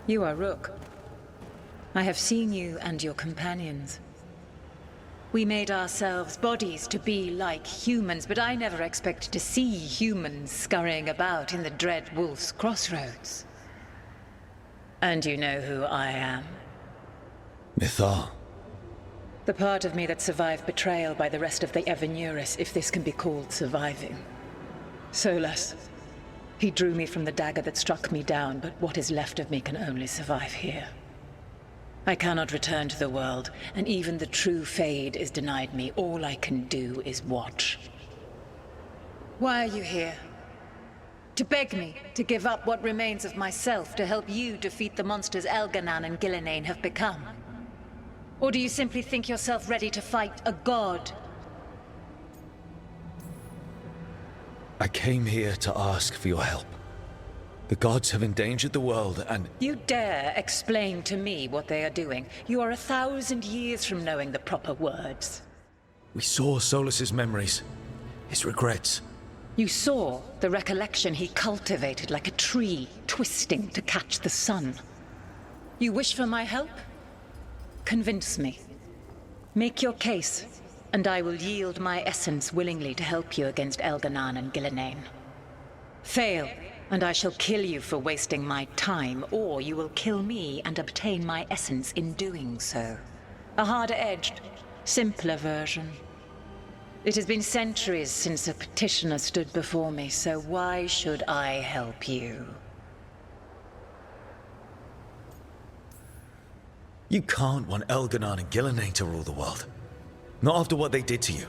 You are Rook. I have seen you and your companions. We made ourselves bodies to be like humans, but I never expected to see humans scurrying about in the Dread Wolf's crossroads. And you know who I am? Mythal. The part of me that survived betrayal by the rest of the Evanuris, if this can be called surviving. Solas. He drew me from the dagger that struck me down, but what is left of me can only survive here. I cannot return to the world, and even the true Fade is denied me. All I can do is watch. Why are you here? To beg me to give up what remains of myself to help you defeat the monsters Elganan and Gillenane have become? Or do you simply think yourself ready to fight a god? I came here to ask for your help. The gods have endangered the world and... You dare explain to me what they are doing? You are 1,000 years from knowing the proper words. We saw Solas's memories, his regrets. You saw the recollection he cultivated like a tree, twisting to catch the sun. You wish for my help? Convince me. Make your case, and I will yield my essence willingly to help you against Elganan and Gillenane. Fail, and I shall kill you for wasting my time, or you will kill me and obtain my essence in doing so. A harder-edged, simpler version. It has been centuries since a petitioner stood before me, so why should I help you? You can't want Elganan and Gillenane to rule the world. Not after what they did to you.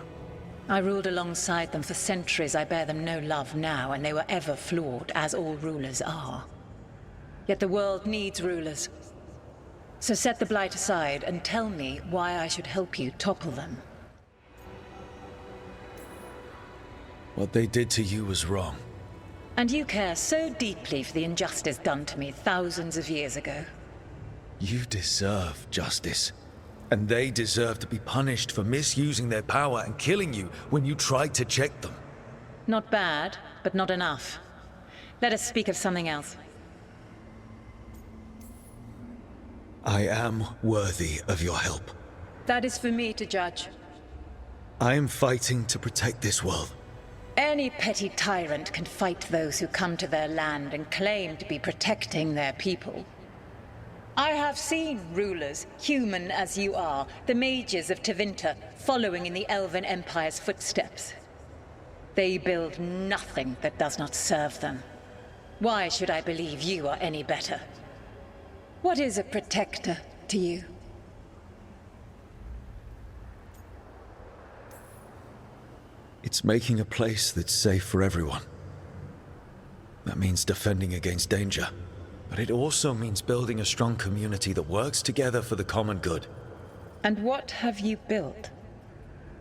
I ruled alongside them for centuries. I bear them no love now, and they were ever flawed, as all rulers are. Yet the world needs rulers. So set the Blight aside and tell me why I should help you topple them. What they did to you was wrong. And you care so deeply for the injustice done to me thousands of years ago. You deserve justice. And they deserve to be punished for misusing their power and killing you when you tried to check them. Not bad, but not enough. Let us speak of something else. I am worthy of your help. That is for me to judge. I am fighting to protect this world. Any petty tyrant can fight those who come to their land and claim to be protecting their people. I have seen rulers, human as you are, the mages of Tevinter, following in the Elven Empire's footsteps. They build nothing that does not serve them. Why should I believe you are any better? What is a protector to you? It's making a place that's safe for everyone. That means defending against danger. But it also means building a strong community that works together for the common good. And what have you built?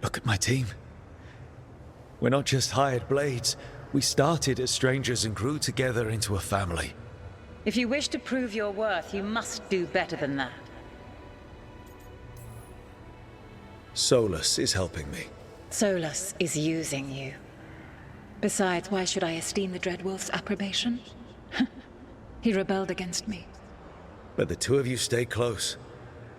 Look at my team. We're not just hired blades. We started as strangers and grew together into a family. If you wish to prove your worth, you must do better than that. Solas is helping me. Solas is using you. Besides, why should I esteem the Dreadwolf's approbation? He rebelled against me. But the two of you stay close.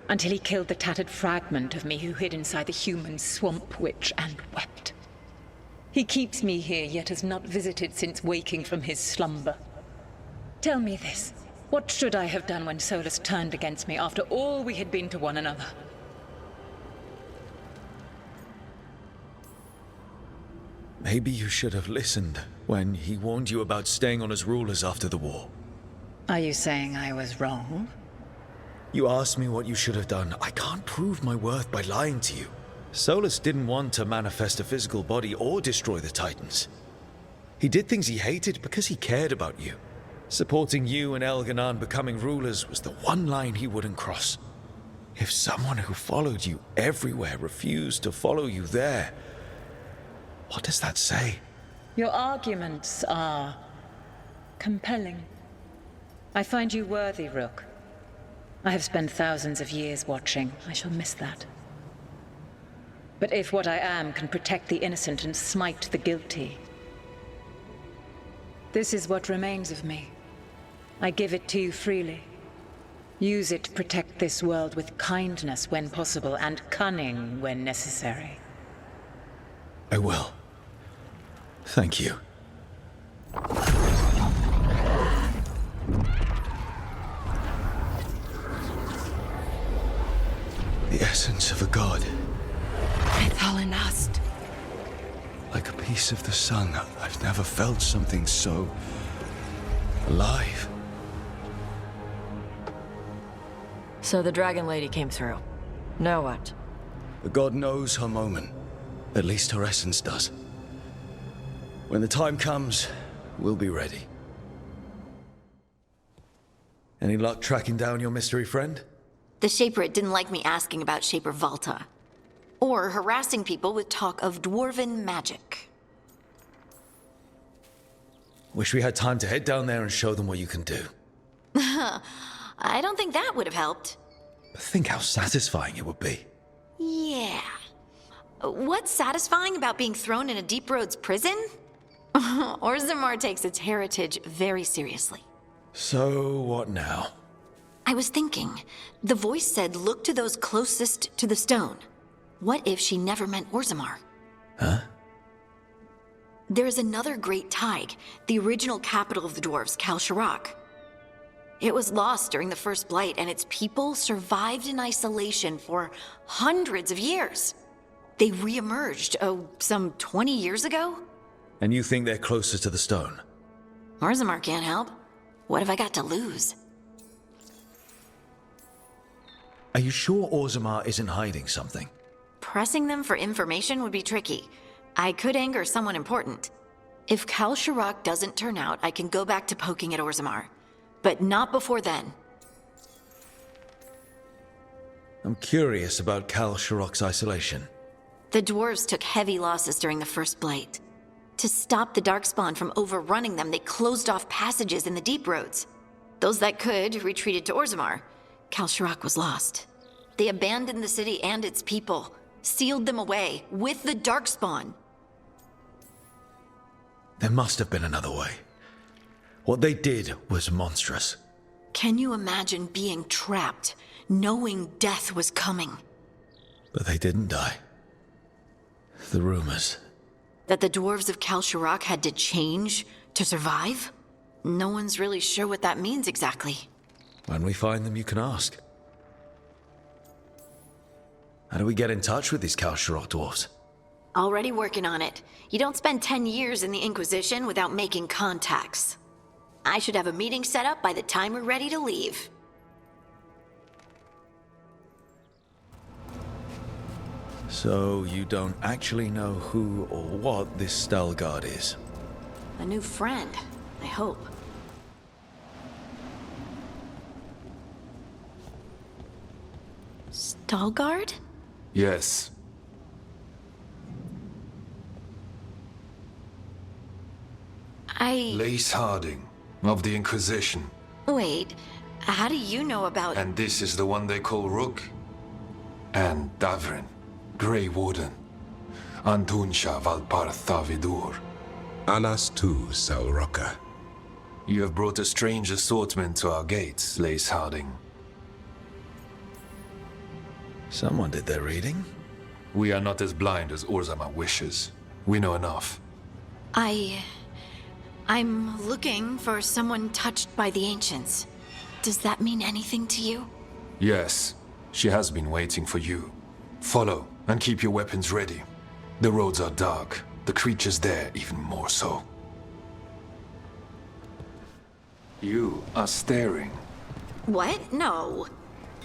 Until he killed the tattered fragment of me who hid inside the human swamp witch and wept. He keeps me here, yet has not visited since waking from his slumber. Tell me this. What should I have done when Solas turned against me after all we had been to one another? Maybe you should have listened when he warned you about staying on as rulers after the war. Are you saying I was wrong? You asked me what you should have done. I can't prove my worth by lying to you. Solas didn't want to manifest a physical body or destroy the Titans. He did things he hated because he cared about you. Supporting you and Elganan becoming rulers was the one line he wouldn't cross. If someone who followed you everywhere refused to follow you there, what does that say? Your arguments are compelling. I find you worthy, Rook. I have spent thousands of years watching. I shall miss that. But if what I am can protect the innocent and smite the guilty, this is what remains of me. I give it to you freely. Use it to protect this world with kindness when possible and cunning when necessary. I will. Thank you. The essence of a god. Methalinast. Like a piece of the sun. I've never felt something so alive. So the Dragon Lady came through. Now what? The god knows her moment. At least her essence does. When the time comes, we'll be ready. Any luck tracking down your mystery friend? The Shaper didn't like me asking about Shaper Valta. Or harassing people with talk of dwarven magic. Wish we had time to head down there and show them what you can do. I don't think that would have helped. But think how satisfying it would be. Yeah. What's satisfying about being thrown in a Deep Roads prison? Orzammar takes its heritage very seriously. So, what now? I was thinking, the voice said look to those closest to the stone. What if she never meant Orzammar? Huh? There is another great Tig, the original capital of the dwarves, Kalsharak. It was lost during the First Blight, and its people survived in isolation for hundreds of years. They re-emerged, some 20 years ago? And you think they're closer to the stone? Orzammar can't help. What have I got to lose? Are you sure Orzammar isn't hiding something? Pressing them for information would be tricky. I could anger someone important. If Kalsharak doesn't turn out, I can go back to poking at Orzammar. But not before then. I'm curious about Kalsharak's isolation. The dwarves took heavy losses during the First Blight. To stop the Darkspawn from overrunning them, they closed off passages in the Deep Roads. Those that could retreated to Orzammar. Kalsharak was lost. They abandoned the city and its people, sealed them away with the Darkspawn. There must have been another way. What they did was monstrous. Can you imagine being trapped, knowing death was coming? But they didn't die. The rumors. That the dwarves of Kalsharak had to change to survive? No one's really sure what that means exactly. When we find them, you can ask. How do we get in touch with these Kalsharak dwarves? Already working on it. You don't spend 10 years in the Inquisition without making contacts. I should have a meeting set up by the time we're ready to leave. So you don't actually know who or what this Veilguard is? A new friend, I hope. Veilguard? Yes. Lace Harding, of the Inquisition. Wait, how do you know about... And this is the one they call Rook? And Davrin, Grey Warden. Antunsha Valpartha Vidur. Anas tu, Salroka. You have brought a strange assortment to our gates, Lace Harding. Someone did their reading. We are not as blind as Orzammar wishes. We know enough. I'm looking for someone touched by the Ancients. Does that mean anything to you? Yes, she has been waiting for you. Follow, and keep your weapons ready. The roads are dark, the creatures there even more so. You are staring. What? No.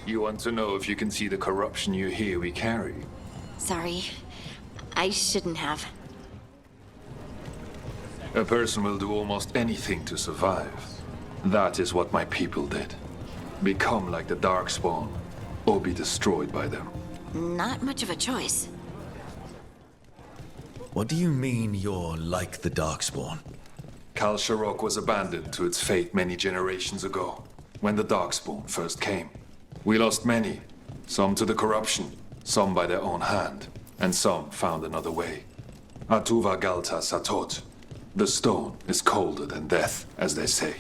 You want to know if you can see the corruption you hear we carry? Sorry. I shouldn't have. A person will do almost anything to survive. That is what my people did. Become like the Darkspawn, or be destroyed by them. Not much of a choice. What do you mean you're like the Darkspawn? Kalsharak was abandoned to its fate many generations ago, when the Darkspawn first came. We lost many, some to the corruption, some by their own hand, and some found another way. Atuva Galta Satot. The stone is colder than death, as they say.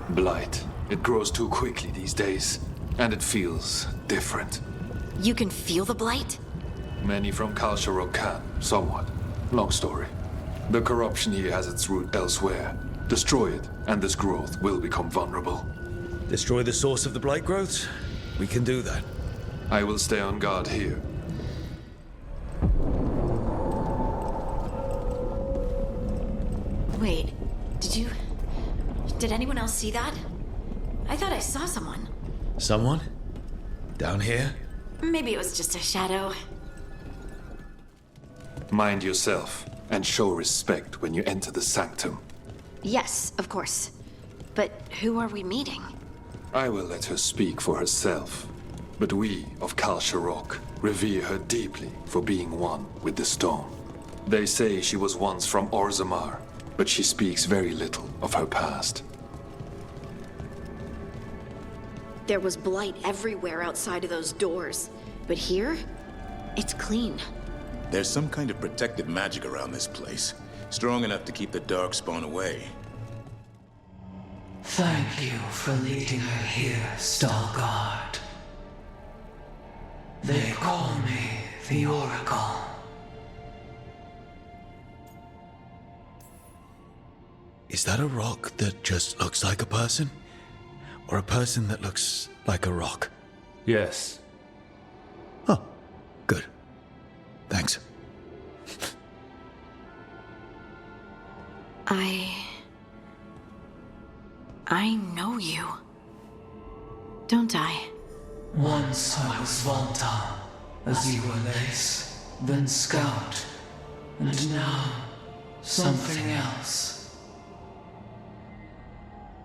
Blight, It grows too quickly these days, and it feels different. You can feel the blight? Many from Kalsharok can, somewhat. Long story. The corruption here has its root elsewhere. Destroy it, and this growth will become vulnerable. Destroy the source of the blight growths? We can do that. I will stay on guard here. Wait, did anyone else see that? I thought I saw someone. Someone? Down here? Maybe it was just a shadow. Mind yourself, and show respect when you enter the sanctum. Yes, of course. But who are we meeting? I will let her speak for herself. But we of Kalsharok revere her deeply for being one with the stone. They say she was once from Orzammar, but she speaks very little of her past. There was blight everywhere outside of those doors. But here, it's clean. There's some kind of protective magic around this place. Strong enough to keep the Darkspawn away. Thank you for leading her here, Stalguard. They call me the Oracle. Is that a rock that just looks like a person? Or a person that looks like a rock? Yes. Oh, good. Thanks. I know you. Don't I? Once I was Volta, as you were Lace, then Scout, and now something else.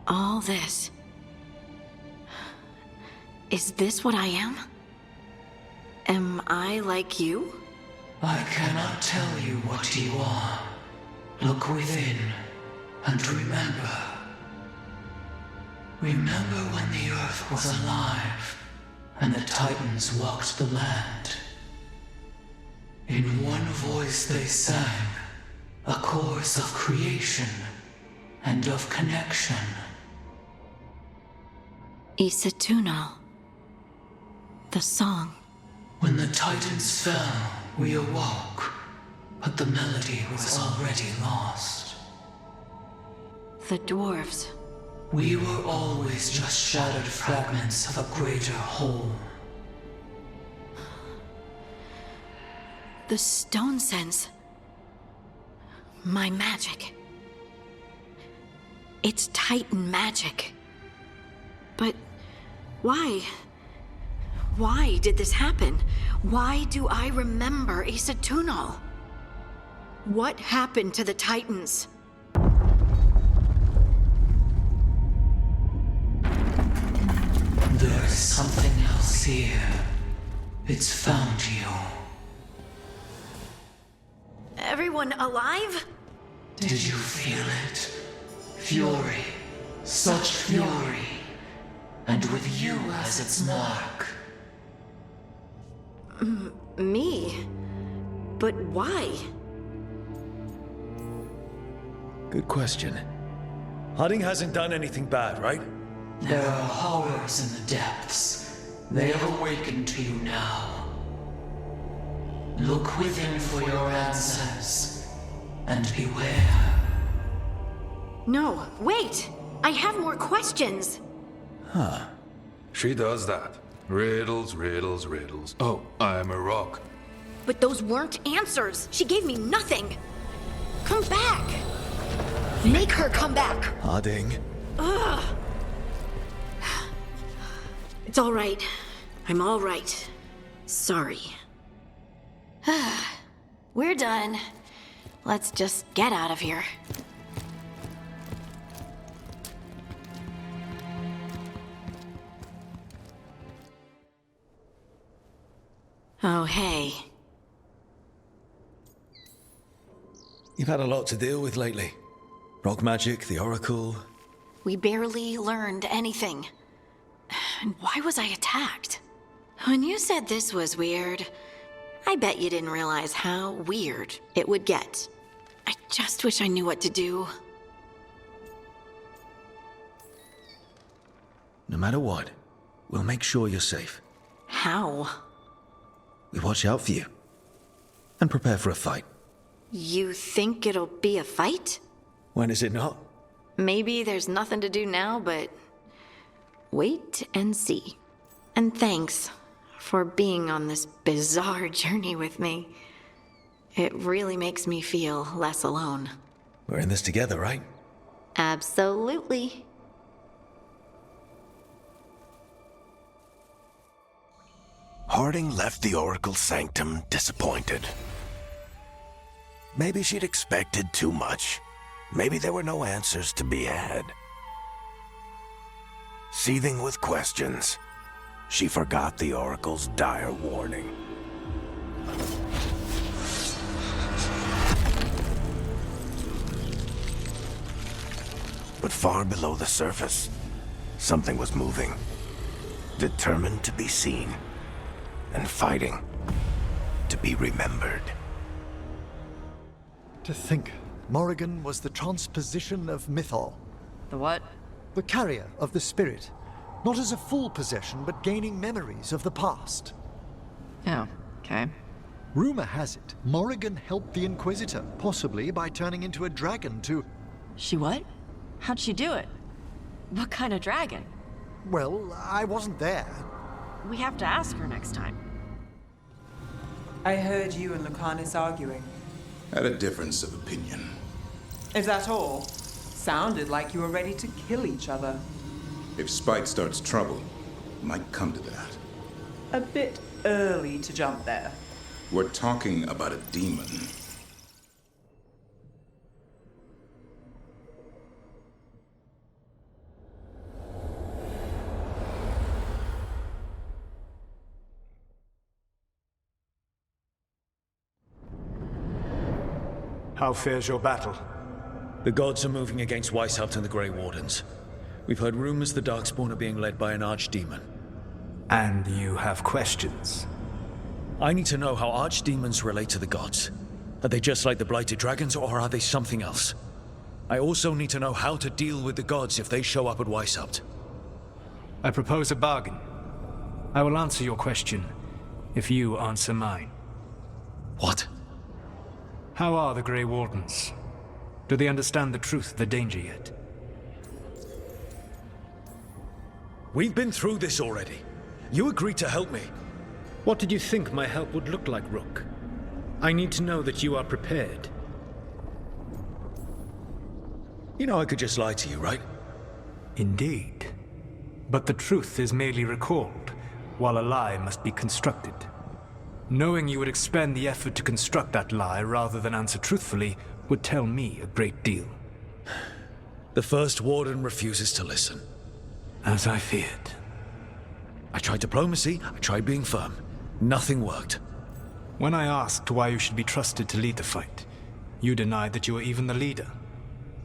All this. Is this what I am? Am I like you? I cannot tell you what you are. Look within, and remember. Remember when the Earth was alive, and the Titans walked the land. In one voice they sang, a chorus of creation and of connection. Isatunal. The song. When the Titans fell, we awoke, but the melody was already lost. The dwarves. We were always just shattered fragments of a greater whole. The stone sense. My magic. It's Titan magic. But why? Why did this happen? Why do I remember Isatunal? What happened to the Titans? There's something else here. It's found you. Everyone alive? Did you feel it? Fury. Such fury. And with you as its mark. Me? But why? Good question. Harding hasn't done anything bad, right? There are horrors in the depths. They have awakened to you now. Look within for your answers. And beware. No, wait! I have more questions! Huh. She does that. Riddles, riddles, riddles. Oh, I'm a rock. But those weren't answers! She gave me nothing! Come back! Make her come back! Harding. Ugh! It's all right. I'm all right. Sorry. We're done. Let's just get out of here. Oh, hey. You've had a lot to deal with lately. Rock magic, the Oracle. We barely learned anything. And why was I attacked? When you said this was weird, I bet you didn't realize how weird it would get. I just wish I knew what to do. No matter what, we'll make sure you're safe. How? We watch out for you. And prepare for a fight. You think it'll be a fight? When is it not? Maybe there's nothing to do now, but wait and see. And thanks for being on this bizarre journey with me. It really makes me feel less alone. We're in this together, right? Absolutely. Harding left the Oracle's sanctum disappointed. Maybe she'd expected too much. Maybe there were no answers to be had. Seething with questions, she forgot the Oracle's dire warning. But far below the surface, something was moving, determined to be seen, and fighting to be remembered. To think, Morrigan was the transposition of Mythol, The what? the carrier of the spirit, not as a full possession, but gaining memories of the past. Oh, okay. Rumor has it, Morrigan helped the Inquisitor, possibly by turning into a dragon to... She what? How'd she do it? What kind of dragon? Well, I wasn't there. We have to ask her next time. I heard you and Lucanus arguing. Had a difference of opinion. Is that all? Sounded like you were ready to kill each other. If spite starts trouble, it might come to that. A bit early to jump there. We're talking about a demon. How fares your battle? The gods are moving against Weishaupt and the Grey Wardens. We've heard rumors the Darkspawn are being led by an archdemon. And you have questions? I need to know how archdemons relate to the gods. Are they just like the Blighted Dragons, or are they something else? I also need to know how to deal with the gods if they show up at Weishaupt. I propose a bargain. I will answer your question if you answer mine. What? How are the Grey Wardens? Do they understand the truth of the danger yet? We've been through this already. You agreed to help me. What did you think my help would look like, Rook? I need to know that you are prepared. You know I could just lie to you, right? Indeed. But the truth is merely recalled, while a lie must be constructed. Knowing you would expend the effort to construct that lie rather than answer truthfully would tell me a great deal. The First Warden refuses to listen. As I feared. I tried diplomacy, I tried being firm. Nothing worked. When I asked why you should be trusted to lead the fight, you denied that you were even the leader.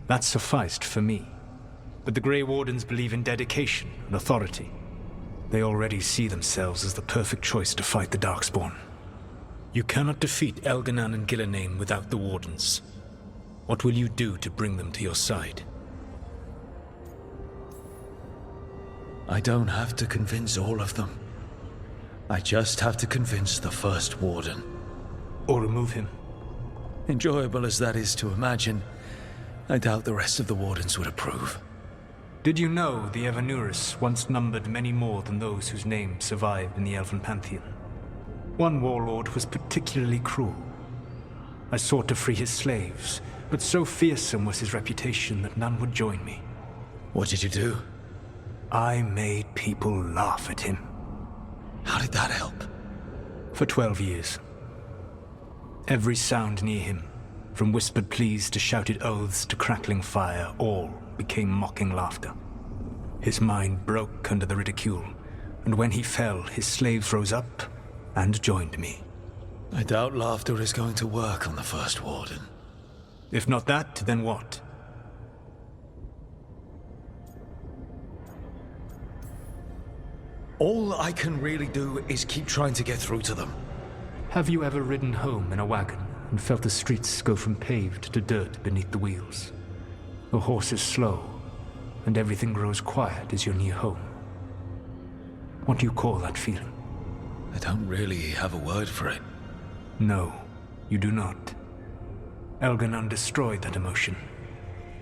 That sufficed for me. But the Grey Wardens believe in dedication and authority. They already see themselves as the perfect choice to fight the Darkspawn. You cannot defeat Elganan and Gillenane without the Wardens. What will you do to bring them to your side? I don't have to convince all of them. I just have to convince the First Warden. Or remove him. Enjoyable as that is to imagine, I doubt the rest of the Wardens would approve. Did you know the Evanurus once numbered many more than those whose names survive in the Elven Pantheon? One warlord was particularly cruel. I sought to free his slaves, but so fearsome was his reputation that none would join me. What did you do? I made people laugh at him. How did that help? For 12 years. Every sound near him, from whispered pleas to shouted oaths to crackling fire, all became mocking laughter. His mind broke under the ridicule, and when he fell, his slaves rose up and joined me. I doubt laughter is going to work on the First Warden. If not that, then what? All I can really do is keep trying to get through to them. Have you ever ridden home in a wagon and felt the streets go from paved to dirt beneath the wheels? The horse is slow, and everything grows quiet as you're near home. What do you call that feeling? I don't really have a word for it. No, you do not. Elganon destroyed that emotion.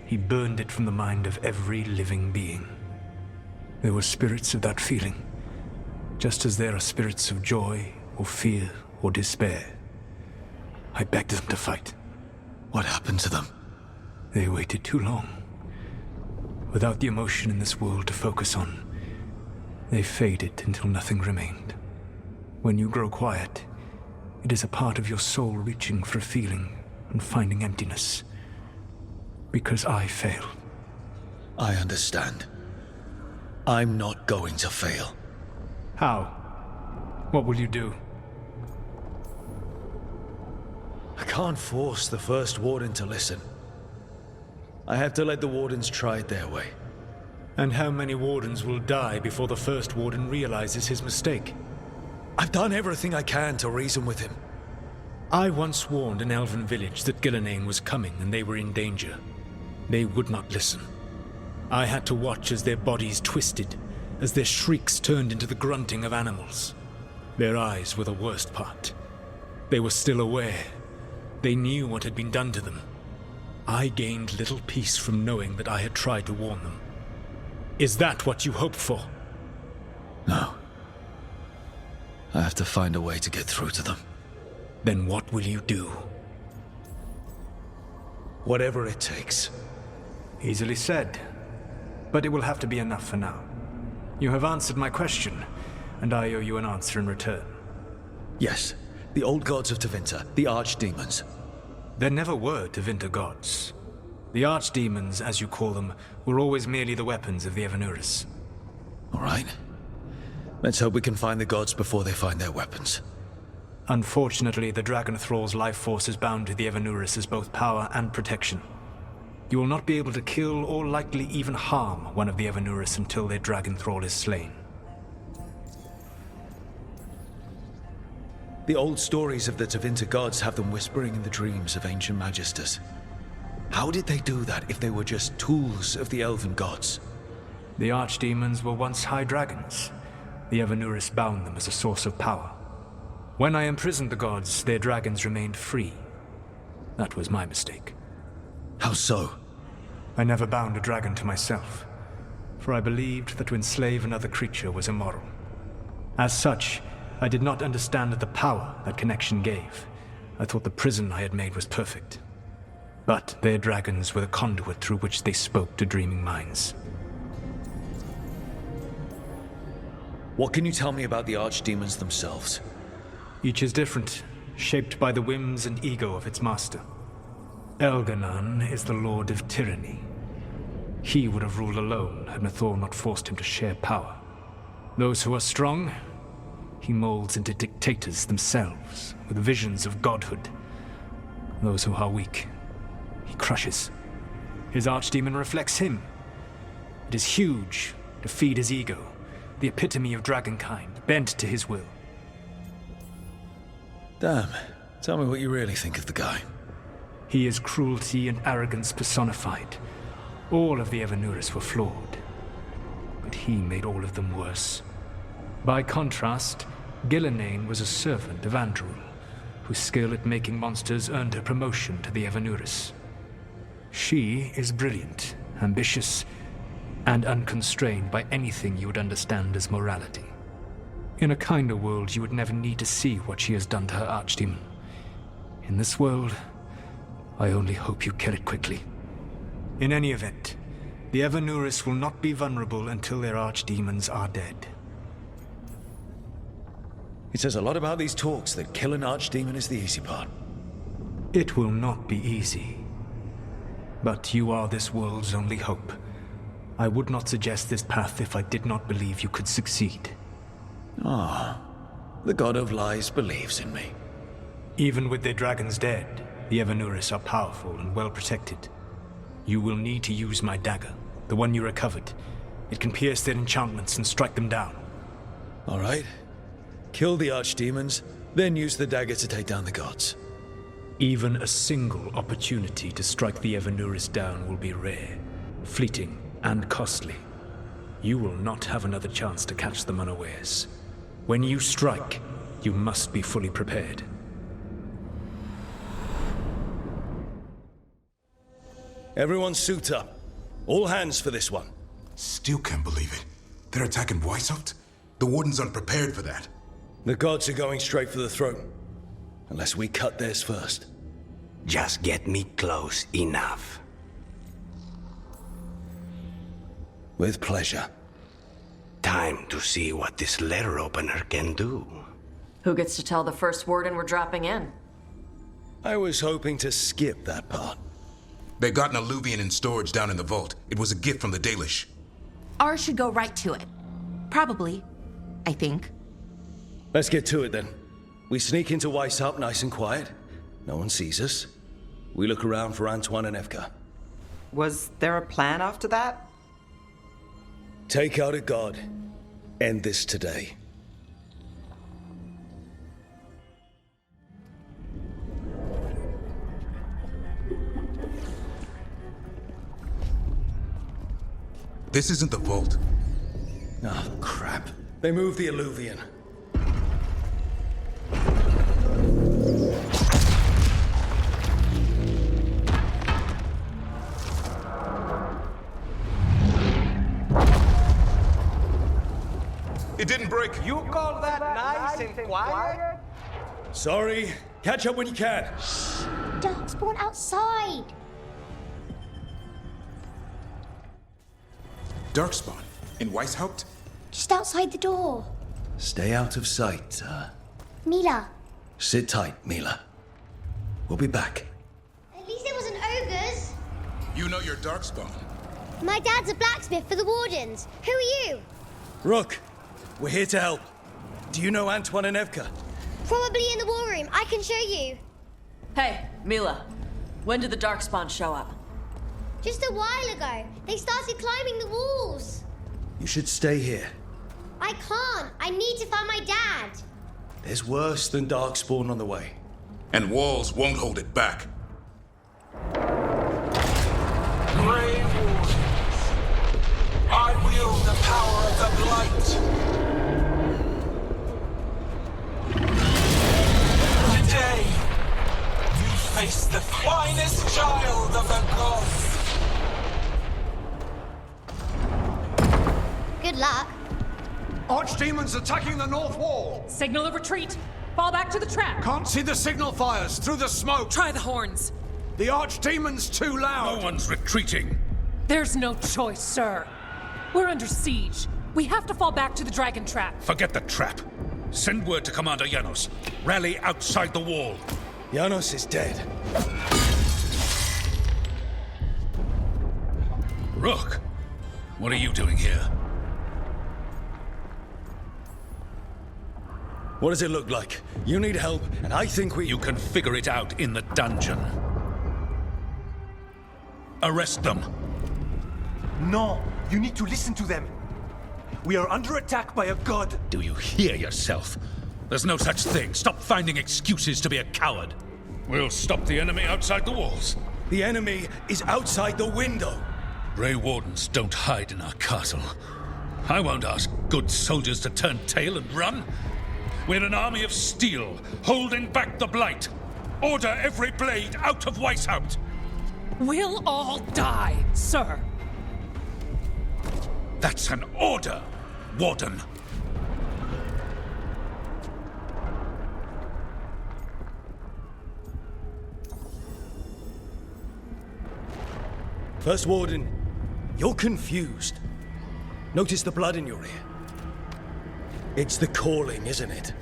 He burned it from the mind of every living being. There were spirits of that feeling, just as there are spirits of joy, or fear, or despair. I begged them to fight. What happened to them? They waited too long. Without the emotion in this world to focus on, they faded until nothing remained. When you grow quiet, it is a part of your soul reaching for a feeling and finding emptiness. Because I failed. I understand. I'm not going to fail. How? What will you do? I can't force the first warden to listen. I have to let the wardens try it their way. And how many wardens will die before the first warden realizes his mistake? I've done everything I can to reason with him. I once warned an elven village that Gillenane was coming and they were in danger. They would not listen. I had to watch as their bodies twisted, as their shrieks turned into the grunting of animals. Their eyes were the worst part. They were still aware. They knew what had been done to them. I gained little peace from knowing that I had tried to warn them. Is that what you hoped for? No. I have to find a way to get through to them. Then what will you do? Whatever it takes. Easily said. But it will have to be enough for now. You have answered my question, and I owe you an answer in return. Yes. The old gods of Tevinter, the archdemons. There never were Tevinter gods. The archdemons, as you call them, were always merely the weapons of the Evanuris. All right. Let's hope we can find the gods before they find their weapons. Unfortunately, the Dragon Thrall's life force is bound to the Evanuris as both power and protection. You will not be able to kill or likely even harm one of the Evanuris until their Dragon Thrall is slain. The old stories of the Tevinter gods have them whispering in the dreams of ancient magisters. How did they do that if they were just tools of the elven gods? The archdemons were once high dragons. The Evanuris bound them as a source of power. When I imprisoned the gods, their dragons remained free. That was my mistake. How so? I never bound a dragon to myself, for I believed that to enslave another creature was immoral. As such, I did not understand the power that connection gave. I thought the prison I had made was perfect. But their dragons were the conduit through which they spoke to dreaming minds. What can you tell me about the archdemons themselves? Each is different, shaped by the whims and ego of its master. Elganon is the Lord of Tyranny. He would have ruled alone had Nathor not forced him to share power. Those who are strong, he molds into dictators themselves, with visions of godhood. Those who are weak, he crushes. His archdemon reflects him. It is huge, to feed his ego, the epitome of dragonkind, bent to his will. Damn. Tell me what you really think of the guy. He is cruelty and arrogance personified. All of the Evanuris were flawed, but he made all of them worse. By contrast, Gillenane was a servant of Andrul, whose skill at making monsters earned her promotion to the Evanuris. She is brilliant, ambitious, and unconstrained by anything you would understand as morality. In a kinder world, you would never need to see what she has done to her archdemon. In this world, I only hope you kill it quickly. In any event, the Evanuris will not be vulnerable until their archdemons are dead. It says a lot about these talks that kill an archdemon is the easy part. It will not be easy. But you are this world's only hope. I would not suggest this path if I did not believe you could succeed. Ah, the god of lies believes in me. Even with their dragons dead, the Evanuris are powerful and well protected. You will need to use my dagger, the one you recovered. It can pierce their enchantments and strike them down. All right. Kill the archdemons, then use the dagger to take down the gods. Even a single opportunity to strike the Evanuris down will be rare, fleeting, and costly. You will not have another chance to catch them unawares. When you strike, you must be fully prepared. Everyone suit up. All hands for this one. Still can't believe it. They're attacking Weishaupt? The Wardens aren't prepared for that. The gods are going straight for the throne. Unless we cut theirs first. Just get me close enough. With pleasure. Time to see what this letter opener can do. Who gets to tell the first warden we're dropping in? I was hoping to skip that part. They got an alluvian in storage down in the vault. It was a gift from the Dalish. Ours should go right to it. Probably. I think. Let's get to it then. We sneak into Weishaupt nice and quiet. No one sees us. We look around for Antoine and Evka. Was there a plan after that? Take out a god. End this today. This isn't the vault. Oh, crap. They moved the alluvian. It didn't break. You call that nice and quiet? Sorry. Catch up when you can. Darkspawn outside. Darkspawn? In Weishaupt? Just outside the door. Stay out of sight. Mila. Sit tight, Mila. We'll be back. At least it wasn't ogres. You know you're Darkspawn. My dad's a blacksmith for the Wardens. Who are you? Rook, we're here to help. Do you know Antoine and Evka? Probably in the war room. I can show you. Hey, Mila. When did the Darkspawn show up? Just a while ago. They started climbing the walls. You should stay here. I can't. I need to find my dad. There's worse than Darkspawn on the way. And walls won't hold it back. Grey Wardens, I wield the power of the Blight. Today, you face the finest child of the gods. Good luck. Archdemons attacking the north wall! Signal of retreat! Fall back to the trap! Can't see the signal fires through the smoke! Try the horns! The Archdemon's too loud! No one's retreating! There's no choice, sir. We're under siege. We have to fall back to the dragon trap. Forget the trap. Send word to Commander Janos. Rally outside the wall. Janos is dead. Rook, what are you doing here? What does it look like? You need help, and I think we... You can figure it out in the dungeon. Arrest them. No, you need to listen to them. We are under attack by a god. Do you hear yourself? There's no such thing. Stop finding excuses to be a coward. We'll stop the enemy outside the walls. The enemy is outside the window. Grey Wardens don't hide in our castle. I won't ask good soldiers to turn tail and run. We're an army of steel, holding back the Blight. Order every blade out of Weishaupt. We'll all die, sir. That's an order, Warden. First Warden, you're confused. Notice the blood in your ear. It's the calling, isn't it?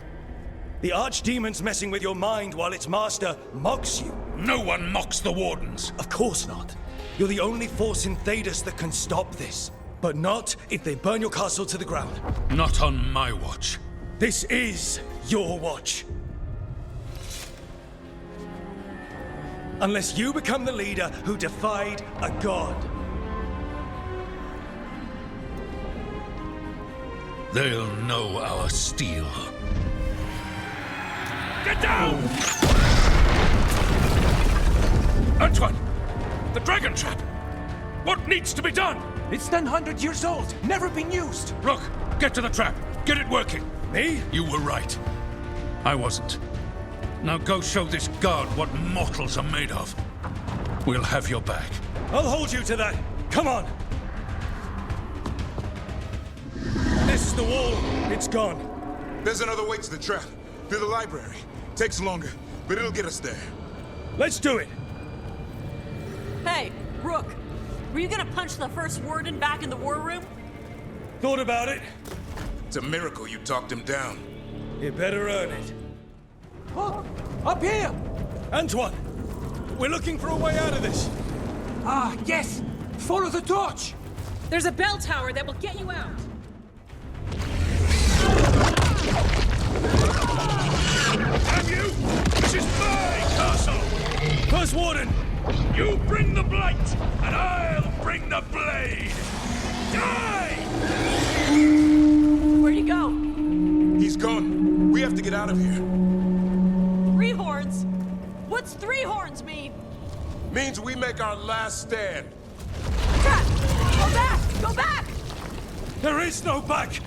The Archdemon's messing with your mind while its master mocks you. No one mocks the Wardens. Of course not. You're the only force in Thedas that can stop this. But not if they burn your castle to the ground. Not on my watch. This is your watch. Unless you become the leader who defied a god. They'll know our steel. Get down! Antoine! The dragon trap! What needs to be done? It's 100 years old, never been used! Rook, get to the trap. Get it working. Me? You were right. I wasn't. Now go show this guard what mortals are made of. We'll have your back. I'll hold you to that. Come on. This is the wall. It's gone. There's another way to the trap. Through the library. Takes longer, but it'll get us there. Let's do it. Hey, Rook. Were you gonna punch the first warden back in the war room? Thought about it. It's a miracle you talked him down. You better earn it. Look! Up here! Antoine! We're looking for a way out of this. Ah, yes! Follow the torch! There's a bell tower that will get you out. Have you? This is my castle! First warden! You bring the blight, and I'll bring the blade! Die! Where'd he go? He's gone. We have to get out of here. 3 horns? What's 3 horns mean? Means we make our last stand. Trap! Go back! Go back! There is no back!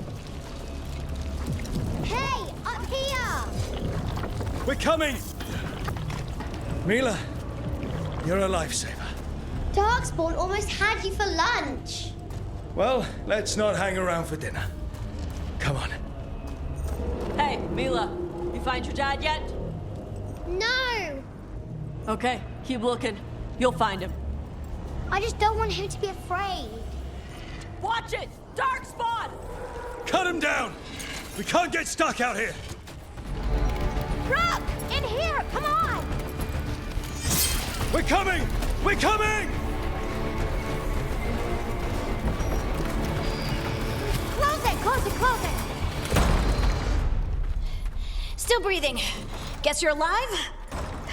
Hey, up here! We're coming! Mila, you're a lifesaver. Darkspawn almost had you for lunch. Well, let's not hang around for dinner. Come on. Hey, Mila, you find your dad yet? No! Okay, keep looking. You'll find him. I just don't want him to be afraid. Watch it! Darkspawn! Cut him down! We can't get stuck out here! Rook! In here! Come on! We're coming! We're coming! Close it! Close it! Close it! Still breathing. Guess you're alive?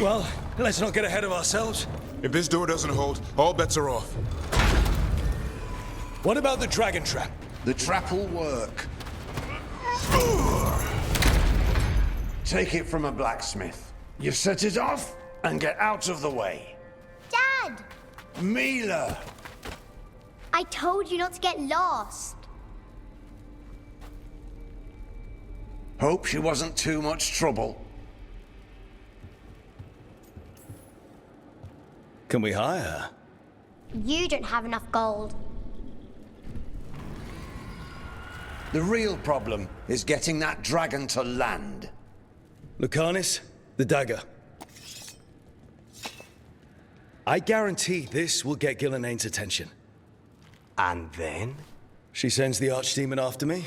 Well, let's not get ahead of ourselves. If this door doesn't hold, all bets are off. What about the dragon trap? The trap will work. Take it from a blacksmith. You set it off and get out of the way. Dad! Mila! I told you not to get lost. Hope she wasn't too much trouble. Can we hire her? You don't have enough gold. The real problem is getting that dragon to land. Lucanis, the dagger. I guarantee this will get Gillenaine's attention. And then? She sends the archdemon after me.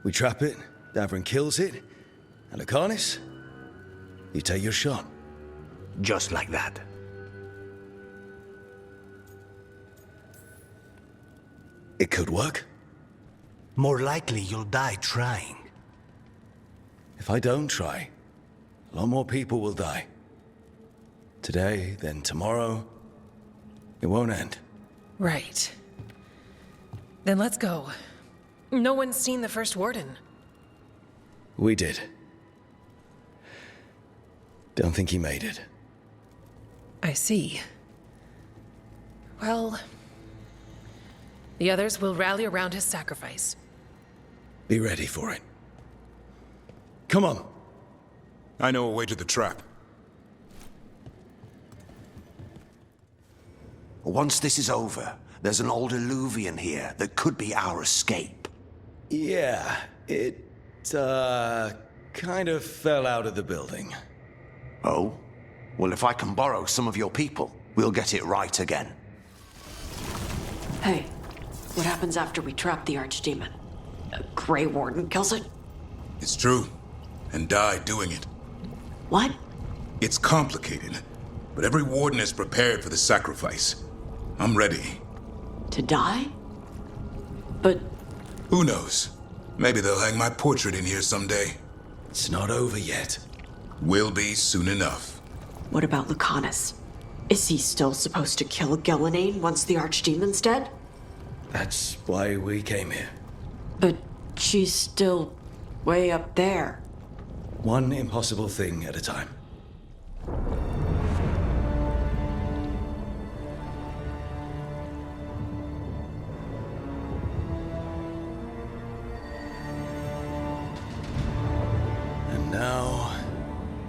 We trap it, Davrin kills it, and Lucanis, you take your shot. Just like that. It could work. More likely you'll die trying. If I don't try, a lot more people will die. Today, then tomorrow. It won't end. Right. Then let's go. No one's seen the first warden. We did. Don't think he made it. I see. Well, the others will rally around his sacrifice. Be ready for it. Come on. I know a way to the trap. Once this is over, there's an old illuvian here that could be our escape. Yeah, it, kind of fell out of the building. Oh? Well, if I can borrow some of your people, we'll get it right again. Hey, what happens after we trap the archdemon? A Grey Warden kills it? It's true. And die doing it. What? It's complicated, but every warden is prepared for the sacrifice. I'm ready. To die? But... Who knows? Maybe they'll hang my portrait in here someday. It's not over yet. Will be soon enough. What about Lucanis? Is he still supposed to kill Gellanaine once the archdemon's dead? That's why we came here. But she's still way up there. One impossible thing at a time.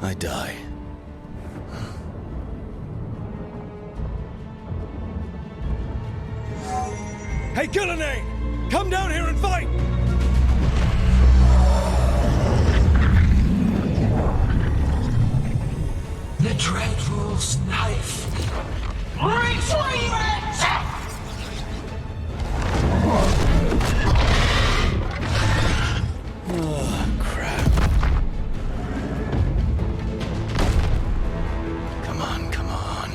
I die. Hey, Gillenane! Come down here and fight! The Dread Rule's knife. Retrieve it! Oh, crap. Come on, come on.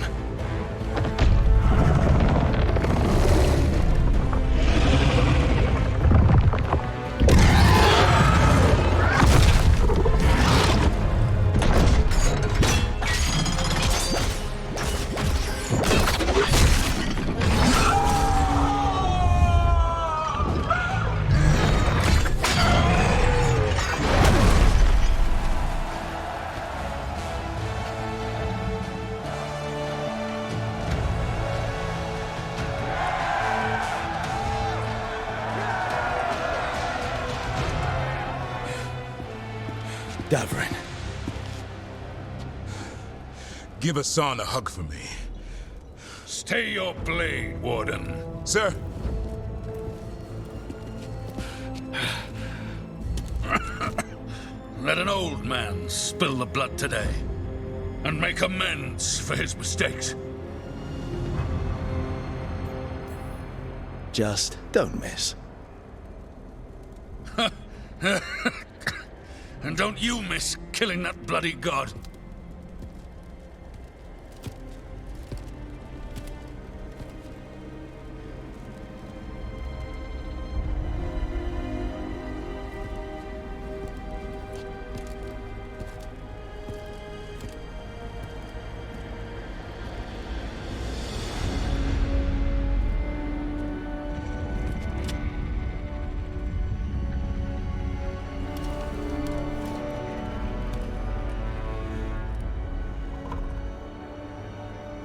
Davrin. Give Hassan a hug for me. Stay your blade, Warden. Sir. Let an old man spill the blood today, and make amends for his mistakes. Just don't miss. And don't you miss killing that bloody god.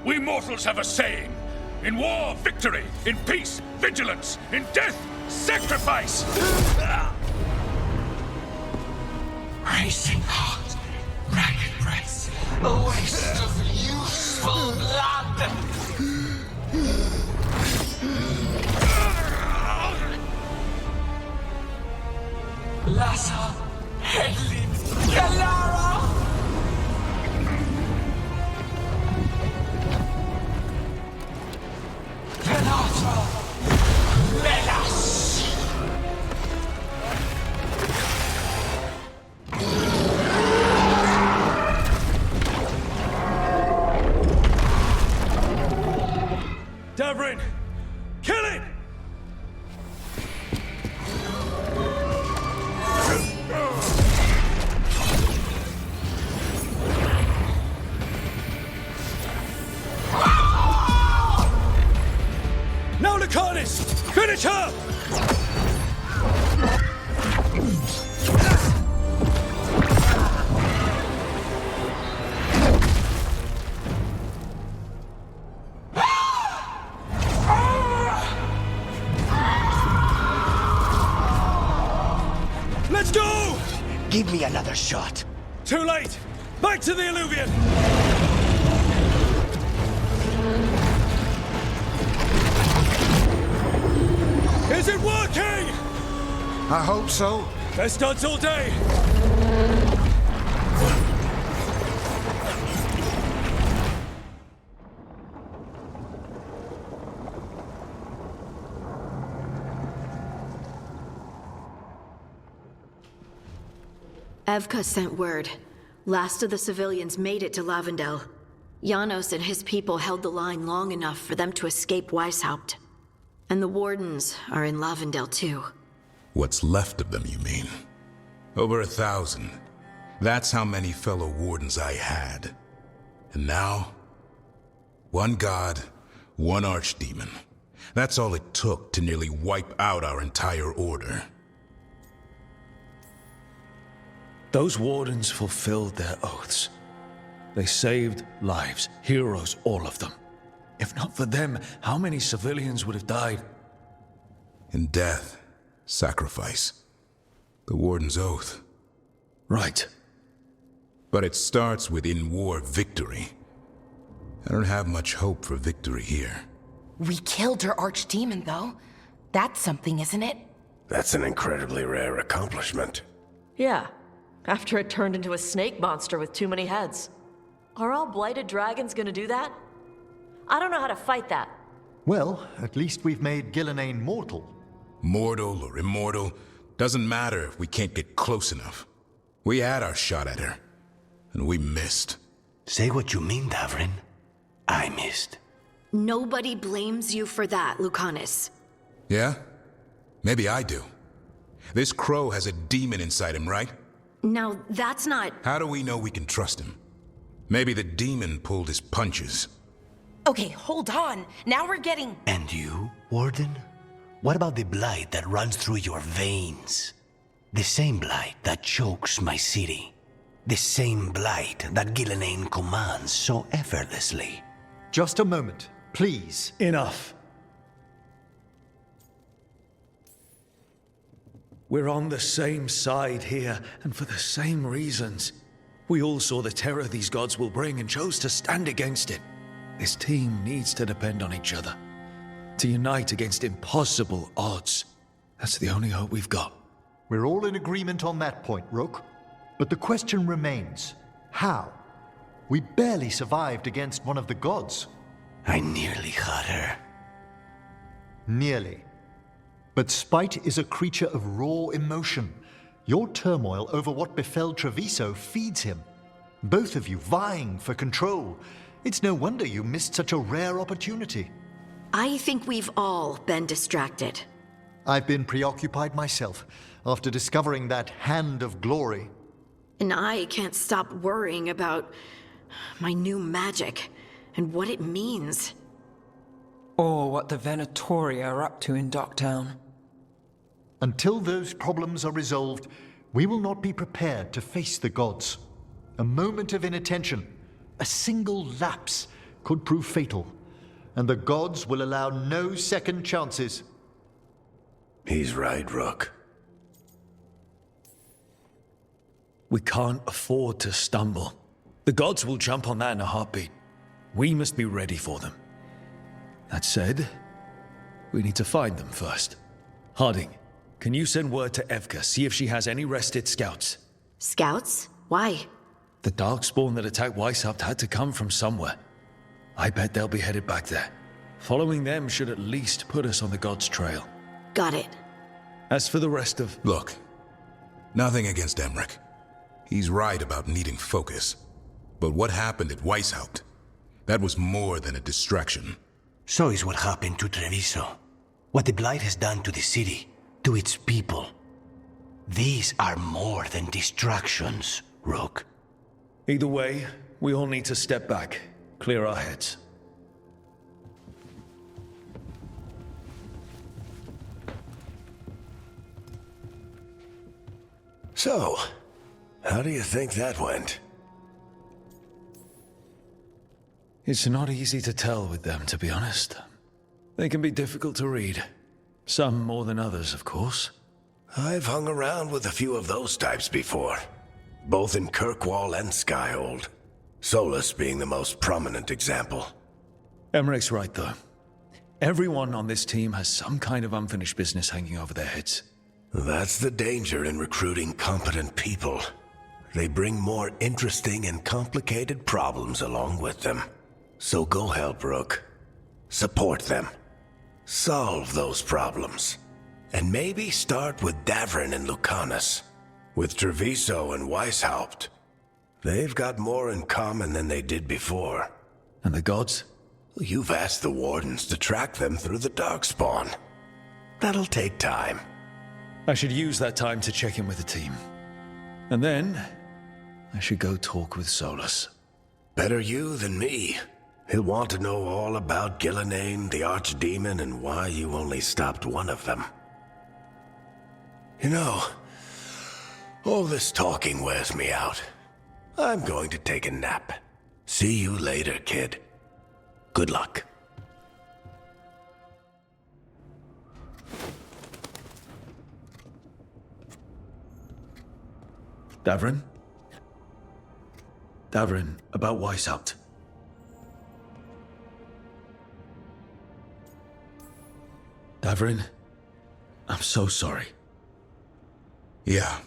We mortals have a saying. In war, victory. In peace, vigilance. In death, sacrifice. Racing heart, ragged breath, a waste of useful blood. Lassa, Hedlin, Galara. Davrin! Kill it! Now, Lucanus! Finish her! Let's go! Give me another shot. Too late! Back to the Alluvion! Is it working? I hope so. Best odds all day! Evka sent word. Last of the civilians made it to Lavendel. Janos and his people held the line long enough for them to escape Weishaupt. And the Wardens are in Lavendel too. What's left of them, you mean? Over 1,000. That's how many fellow Wardens I had. And now, one god, one archdemon. That's all it took to nearly wipe out our entire order. Those Wardens fulfilled their oaths. They saved lives, heroes, all of them. If not for them, how many civilians would have died? In death, sacrifice. The Warden's oath. Right. But it starts with in-war victory. I don't have much hope for victory here. We killed her archdemon, though. That's something, isn't it? That's an incredibly rare accomplishment. Yeah, after it turned into a snake monster with too many heads. Are all blighted dragons gonna do that? I don't know how to fight that. Well, at least we've made Gillenane mortal. Mortal or immortal, doesn't matter if we can't get close enough. We had our shot at her, and we missed. Say what you mean, Davrin. I missed. Nobody blames you for that, Lucanus. Yeah? Maybe I do. This crow has a demon inside him, right? Now, that's not... How do we know we can trust him? Maybe the demon pulled his punches. Okay, hold on. Now we're getting... And you, Warden? What about the blight that runs through your veins? The same blight that chokes my city. The same blight that Gillenane commands so effortlessly. Just a moment, please. Enough. We're on the same side here, and for the same reasons. We all saw the terror these gods will bring and chose to stand against it. This team needs to depend on each other. To unite against impossible odds. That's the only hope we've got. We're all in agreement on that point, Rook. But the question remains, how? We barely survived against one of the gods. I nearly had her. Nearly. But spite is a creature of raw emotion. Your turmoil over what befell Treviso feeds him. Both of you vying for control. It's no wonder you missed such a rare opportunity. I think we've all been distracted. I've been preoccupied myself after discovering that hand of glory. And I can't stop worrying about my new magic and what it means. Or what the Venatori are up to in Docktown. Until those problems are resolved, we will not be prepared to face the gods. A moment of inattention, a single lapse, could prove fatal, and the gods will allow no second chances. He's right, Rook. We can't afford to stumble. The gods will jump on that in a heartbeat. We must be ready for them. That said, we need to find them first. Harding, can you send word to Evka, see if she has any rested scouts? Scouts? Why? The Darkspawn that attacked Weishaupt had to come from somewhere. I bet they'll be headed back there. Following them should at least put us on the gods' trail. Got it. As for the rest of... Look, nothing against Emmerich. He's right about needing focus. But what happened at Weishaupt? That was more than a distraction. So is what happened to Treviso. What the Blight has done to the city, to its people. These are more than distractions, Rook. Either way, we all need to step back, clear our heads. So, how do you think that went? It's not easy to tell with them, to be honest. They can be difficult to read. Some more than others, of course. I've hung around with a few of those types before. Both in Kirkwall and Skyhold. Solus being the most prominent example. Emmerich's right, though. Everyone on this team has some kind of unfinished business hanging over their heads. That's the danger in recruiting competent people. They bring more interesting and complicated problems along with them. So go help, Rook. Support them. Solve those problems. And maybe start with Davrin and Lucanus. With Treviso and Weishaupt. They've got more in common than they did before. And the gods? You've asked the Wardens to track them through the Darkspawn. That'll take time. I should use that time to check in with the team. And then, I should go talk with Solus. Better you than me. He'll want to know all about Gillenane, the Archdemon, and why you only stopped one of them. You know, all this talking wears me out. I'm going to take a nap. See you later, kid. Good luck. Davrin? Davrin, about Weishaupt. Davrin, I'm so sorry. Yeah.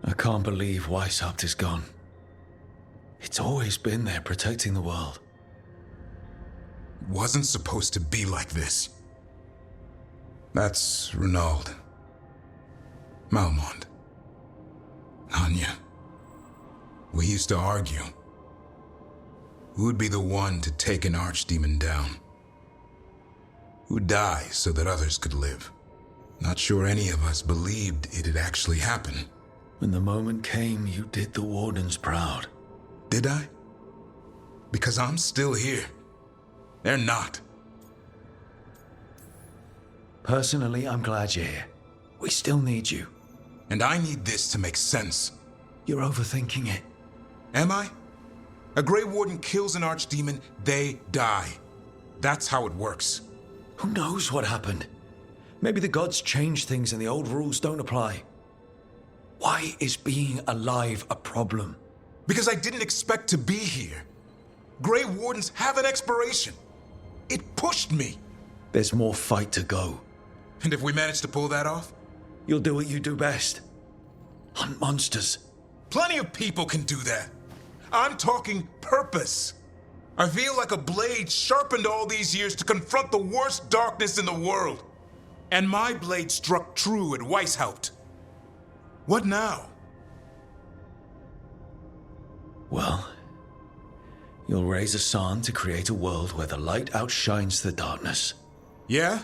I can't believe Weishaupt is gone. It's always been there protecting the world. Wasn't supposed to be like this. That's Renaud. Malmond. Anya. We used to argue. Who would be the one to take an archdemon down? Who'd die so that others could live? Not sure any of us believed it'd actually happen. When the moment came, you did the Wardens proud. Did I? Because I'm still here. They're not. Personally, I'm glad you're here. We still need you. And I need this to make sense. You're overthinking it. Am I? A Grey Warden kills an archdemon, they die. That's how it works. Who knows what happened? Maybe the gods changed things and the old rules don't apply. Why is being alive a problem? Because I didn't expect to be here. Grey Wardens have an expiration. It pushed me. There's more fight to go. And if we manage to pull that off? You'll do what you do best. Hunt monsters. Plenty of people can do that. I'm talking purpose. I feel like a blade sharpened all these years to confront the worst darkness in the world. And my blade struck true at Weishaupt. What now? Well, you'll raise a San to create a world where the light outshines the darkness. Yeah?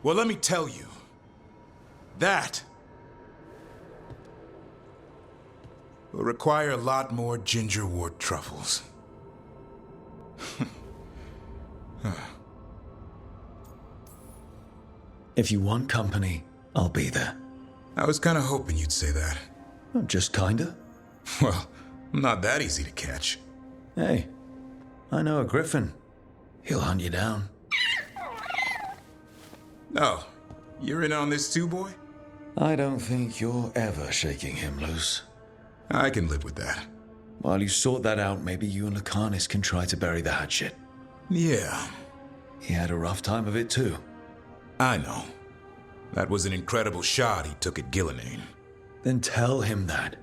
Well, let me tell you. That will require a lot more gingerwort truffles. If you want company, I'll be there. I was kind of hoping you'd say that. Just kinda. Well, I'm not that easy to catch. Hey, I know a griffin. He'll hunt you down. No, you're in on this too, boy? I don't think you're ever shaking him loose. I can live with that. While you sort that out, maybe you and Lucanus can try to bury the hatchet. Yeah. He had a rough time of it too. I know. That was an incredible shot he took at Gillenane. Then tell him that.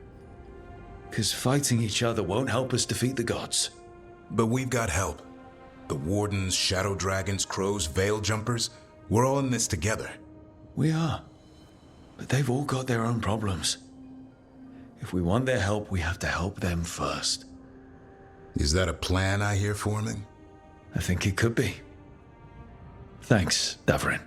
'Cause fighting each other won't help us defeat the gods. But we've got help. The Wardens, Shadow Dragons, Crows, Veil Jumpers, we're all in this together. We are. But they've all got their own problems. If we want their help, we have to help them first. Is that a plan I hear forming? I think it could be. Thanks, Davrin.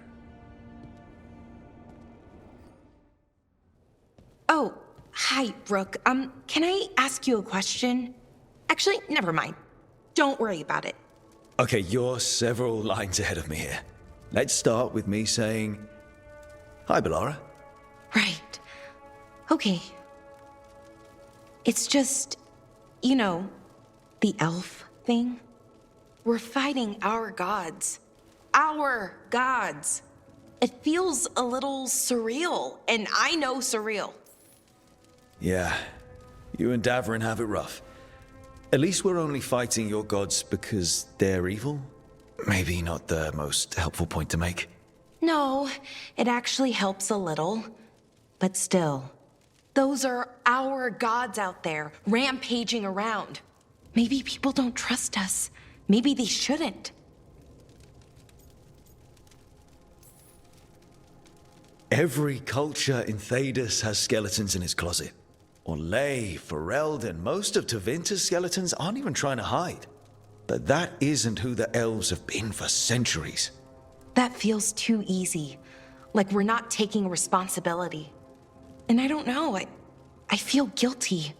Oh, hi, Brooke. Can I ask you a question? Actually, never mind. Don't worry about it. Okay, you're several lines ahead of me here. Let's start with me saying, hi, Bellara. Right. Okay. It's just, you know, the elf thing. We're fighting our gods. Our gods. It feels a little surreal, and I know surreal. Yeah, you and Davrin have it rough. At least we're only fighting your gods because they're evil? Maybe not the most helpful point to make. No, it actually helps a little. But still, those are our gods out there, rampaging around. Maybe people don't trust us. Maybe they shouldn't. Every culture in Thedas has skeletons in its closet. Orlais, Ferelden, most of Tevinter's skeletons aren't even trying to hide. But that isn't who the elves have been for centuries. That feels too easy. Like we're not taking responsibility. And I don't know, I feel guilty.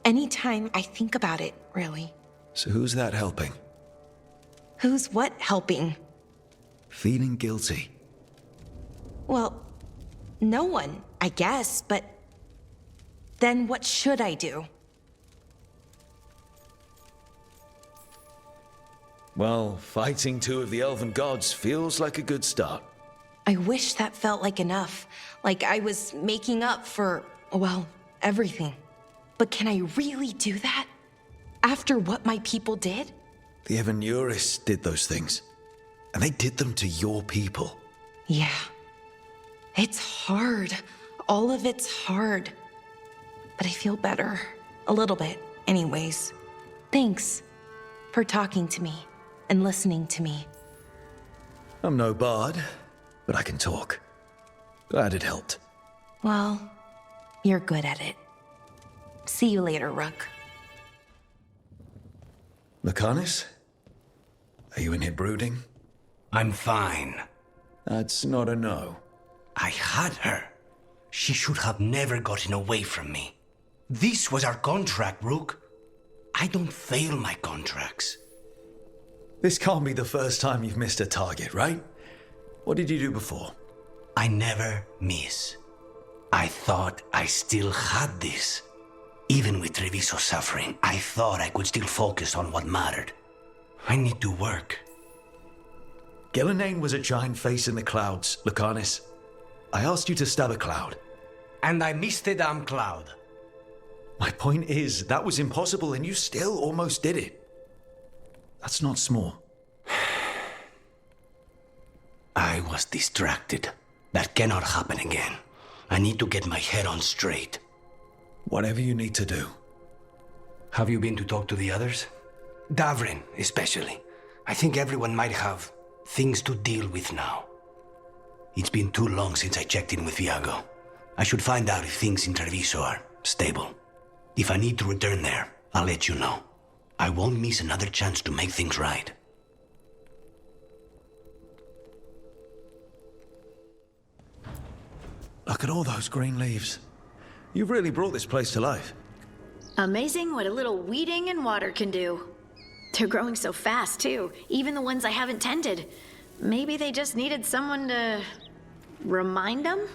Anytime I think about it, really. So who's that helping? Who's what helping? Feeling guilty. Well, no one, I guess, but then what should I do? Well, fighting two of the elven gods feels like a good start. I wish that felt like enough. Like I was making up for, well, everything. but can I really do that? After what my people did? The Evanurists did those things. And they did them to your people. Yeah. It's hard. All of it's hard. But I feel better. A little bit, anyways. Thanks for talking to me and listening to me. I'm no bard, but I can talk. Glad it helped. Well, you're good at it. See you later, Rook. Lucanus? Are you in here brooding? I'm fine. That's not a no. I had her. She should have never gotten away from me. This was our contract, Rook. I don't fail my contracts. This can't be the first time you've missed a target, right? What did you do before? I never miss. I thought I still had this. Even with Treviso's suffering, I thought I could still focus on what mattered. I need to work. Gillenane was a giant face in the clouds, Lucanus. I asked you to stab a cloud. And I missed the damn cloud. My point is, that was impossible and you still almost did it. That's not small. I was distracted. That cannot happen again. I need to get my head on straight. Whatever you need to do. Have you been to talk to the others? Davrin, especially. I think everyone might have things to deal with now. It's been too long since I checked in with Viago. I should find out if things in Treviso are stable. If I need to return there, I'll let you know. I won't miss another chance to make things right. Look at all those green leaves. You've really brought this place to life. Amazing what a little weeding and water can do. They're growing so fast, too. Even the ones I haven't tended. Maybe they just needed someone to remind them?